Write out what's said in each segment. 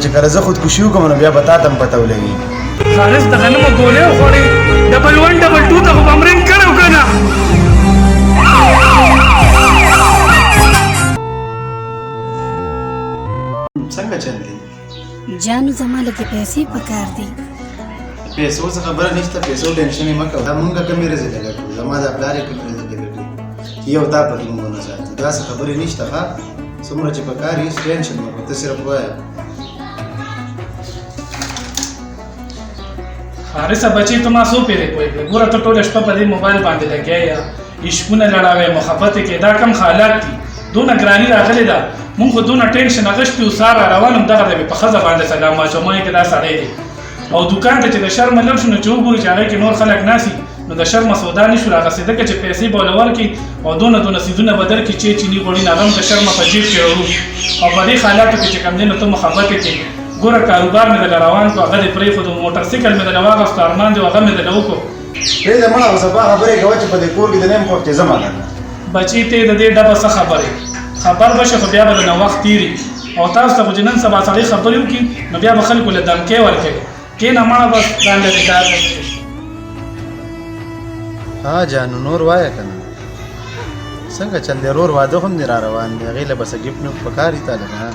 چې کله زه خودکشي وکړم نو بیا به تا ته هم پته ولګي. خالص د غنمو ګولې وخوړې، ډبل 1 ډبل 2 ته خو به امرین کړی و که نه؟ څنګه چل دی؟ جانو زما لږې پیسې پکار دي. پیسو څه خبره نشته، پیسو ټینشن یې مه کوه. دا مونږ کمې ورځې لګه کړو، زما دا پلار یې کمې ورځې لګه کړو، یو تا پکې مونږ ونه ساتي. داسې خبرې نشته ښه، څومره چې پکار هېڅ ټینشن مه کوه، ته صرف وایه. حارثه بچی ته ما څو پیرې پوه کړې، ګوره ته ټوله شپه په دې موبایل باندې لګیا یې، عشقونه لړاوې، محبت یې کوې، دا کم حالات دي، دونه ګراني راغلې ده، مونږ خو دونه ټینشن اخیستی وو، سهار را روان یم دغه دی په ښځه باندې سلام واچوم کې دا سړی دی، او دوکان ته چې د شرمه لږ شو نو چې وګورو چې هغې کې نور خلک ناست نو د شرمه سودا نه شو راغستې، ځکه چې پیسې به له ورکړي او دونه څیزونه به درکړي چې چیني غوړي نه هغه هم د شرمه په جیب کې راوړو، او په دې حالاتو کې چې کوم دی نو ته محبت یې کوې. ګوره کاروبار مې دله روان کړو، هغه دې پرېښودو، موټر سایکل مې دله واخېستو، ارمان دی هغه مې دله وکړو. پرېږده مړه اوس سبا خبرې کوه چې په دې کور کې د نیم خوښ چې زما ده. بچی ته د دې ډبه څه خبرې خبر به شي، خو بیا به درنه وخت تېري، او تاسو ته خو چې نن سبا سړی خبرې وکړي نو بیا به خلکو له دمکۍ ورکوي. کښېنه مړه بس ځان لرې کار دی. ها جانو نور وایه که نه څنګه چل دی؟ رور واده هم دې را روان دی، هغې له بسه ګفټ نه پکار یي تاله نه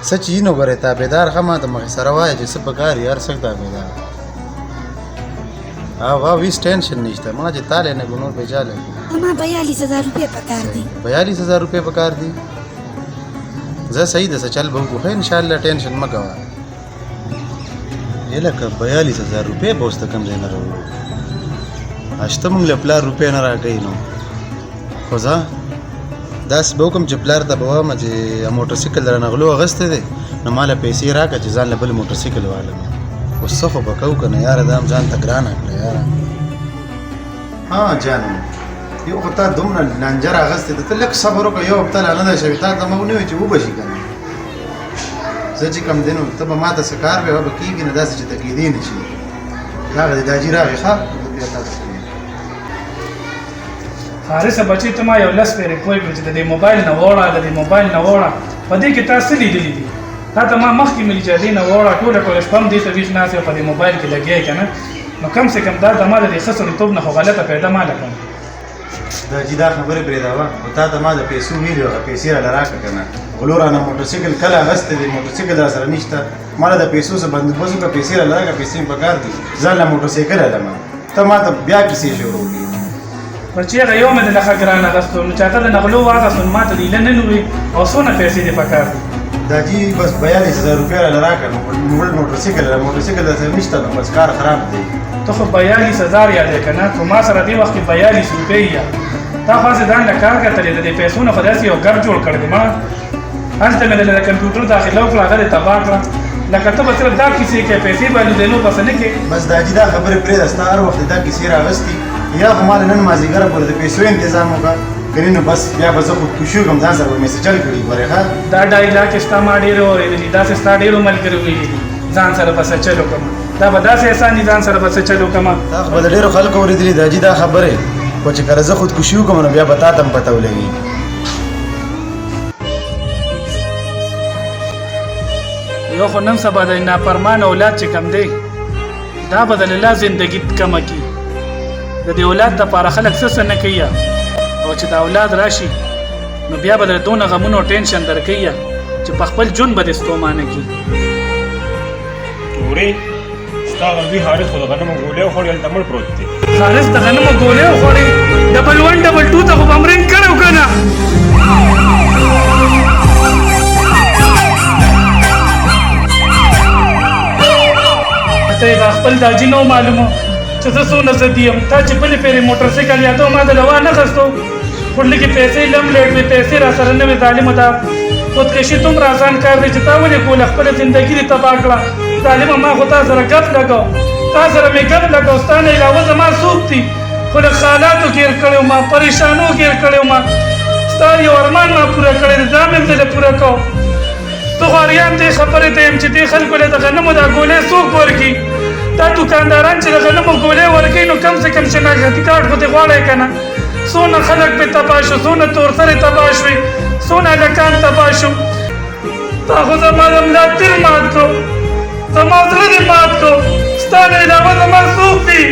څه چې یي نو ګورې تابعدار ښه ما ته مخې سره وایه چې څه پکار یي، هر څه تابعدار. ها هېڅ ټینشن نشته، ما چې تالی نه نور به چا لګي. اما 42,000 روپۍ پکار دي. 42,000 روپۍ پکار دي؟ زه صحیح ده څه چل به وکړو، ښه انشاءالله ټینشن مه کوه. ای لکه 42,000 روپۍ به اوس ته کوم ځای نه راوړو، اشته مونږ له پلار روپۍ نه راکوي نو، خو زه داسې به وکړم چې پلار ته به وایم چې موټر سایکل رانه غلو اخیستی دی نو ما له پیسې راکړه چې ځان له بل موټر سایکل والم. اوس څه خو به کوو که نه یاره، دا هم ځان ته ګرانه کړه یاره. ها جانو یو خو تا دومره لانجه راغستې ده، ته لږ صبر وکړه، یو هفته لا نه ده شوې، تا ته ما ونه وایي چې وبه شي که نه. زه چې کوم دی نو ته به ما ته څه کار وې به کېږي نه، داسې چې ته کېدی نه شي. راغی دی داجي راغی ښه بیا تا ته کوي. حارثه بچی ته ما یو 10 پیرې پوه کړې چې د دې موبایل نه وړه، د دې موبایل نه وړه، په دې کې تا څه لیدلي دي؟ تا ته ما مخکې ملي چې دې نه وړه، ټوله شپه هم دې ته ویښ ناست یم په دې موبایل کې لګیا یې که نه، نو کم سے کم دا د ما د دې ښه سړیتوب نه خو غلطه پیدا ما له کړه. داجي دا خبرې پرېږده وه، خو تا ته ما د پیسو ویلي هغه پیسې راله راکړه که نه. غلو رانه موټر سایکل کله اخیستی دی، موټر سایکل را سره نشته، ما له د پیسو څه بندوبست وکړه، پیسې راله راکړه، پیسې مې پکار دي، ځان له موټر سایکل علمه، ته ما ته بیا کیسې شروع کړي. بچی هغه یو مې د نښه ګران اخیستو، نو چې هغه د نغلو واخیستو نو ما ته د ایله نه نوري، او څونه پیسې دې پکار دي؟ داجي بس 42,000 روپۍ راله راکړه، موټر سایکل درسره نشته نو بس کار خراب دی. ته خو 42,000 یادې که نه، خو ما سره دې وخت کې 42 روپۍ یا تا خو هسې ځان له کار کتلې، د دې پیسو نه خو داسې یو ګر جوړ کړ دی مړه. هلته مې د کمپیوټر داخله وکړه، هغه دې تباه کړه، لکه ته به صرف دا کیسې کوې، پیسې به لودینو پسې نه کوې. بس داجي دا خبرې پرېږده، ستا هر وخت دا کیسې راغستې، یا خو ما له نن مازدیګره پورې د پیسو انتظام وکړه، کنې نو بس بیا به زه خودکشي وکړم، ځان سره به مې څه چل کړي ګورې ښه. دا ډایلاګ ستا ما ډېرې اورېدلي، داسې ستا ډېرو ملګرو ویلي دي ځان سره به څه چل وکړم، دا به داسې احسان دي ځان سره به څه چل وکړم. تا خو به د ډېرو خلکو اورېدلي داجي دا خبرې، خو چې کله زه خودکشي وکړم نو بیا به تا ته هم پته ولګي. یو خو نن سبا د نافرمان اولاد چې کم دی دا به د الله زندګي کمه کي، د دې اولاد دپاره خلک څه نه کوي، او چې د اولاد راشي نو بیا به د دونه غمونو ټینشن درکوي چې په خپل ژوند به دې ستومانه کي. ورې ستا غلطي حارث خو د غنمو ګولې وخوړې هلته مړ پروت دی. حارث د غنمو ګولې وخوړې، ډبل 1 ډبل 2 ته خو به امرین کړی و که نه؟ ته یې خپل داجي نه معلومه چې زه څونه ضدي یم، تا چې بلې پېرې موټر سایکل یادو ما د لوا نه اخیستو، خو لږې پیسې لم لیټ وې، پیسې را سره نه وې، ظالمه دا خودکشي دومره اسان کار دی چې تا ولې کوله، خپله زندګي دې تباه کړه. ظالمه ما خو تا سره ګپ لګو، تا سره مې ګپ لګو، ستا نه علاوه زما څوک دي؟ خو له خالاتو ګیر کړی وم، پریشانو ګیر کړی وم، ستا یو ارمان ما پوره کړی دی، دا مې هم زه پوره کوم. ته خو اریان دې خبرې ته یم چې دې خلکو له د غنمو دا ګولې څوک ورکړي؟ دا دوکانداران چې د غنمو ګولې ورکوي نو کم سے کم شناختی کارت خو دې غواړی که نه؟ څونه خلک پې تباه شو، څونه تورسرې تباه شوې، څونه هلکان تباه شو. تا خو زما د ملا تیر مات کو زما زړه دې مات کو ستا نه علاوه زما څوک دي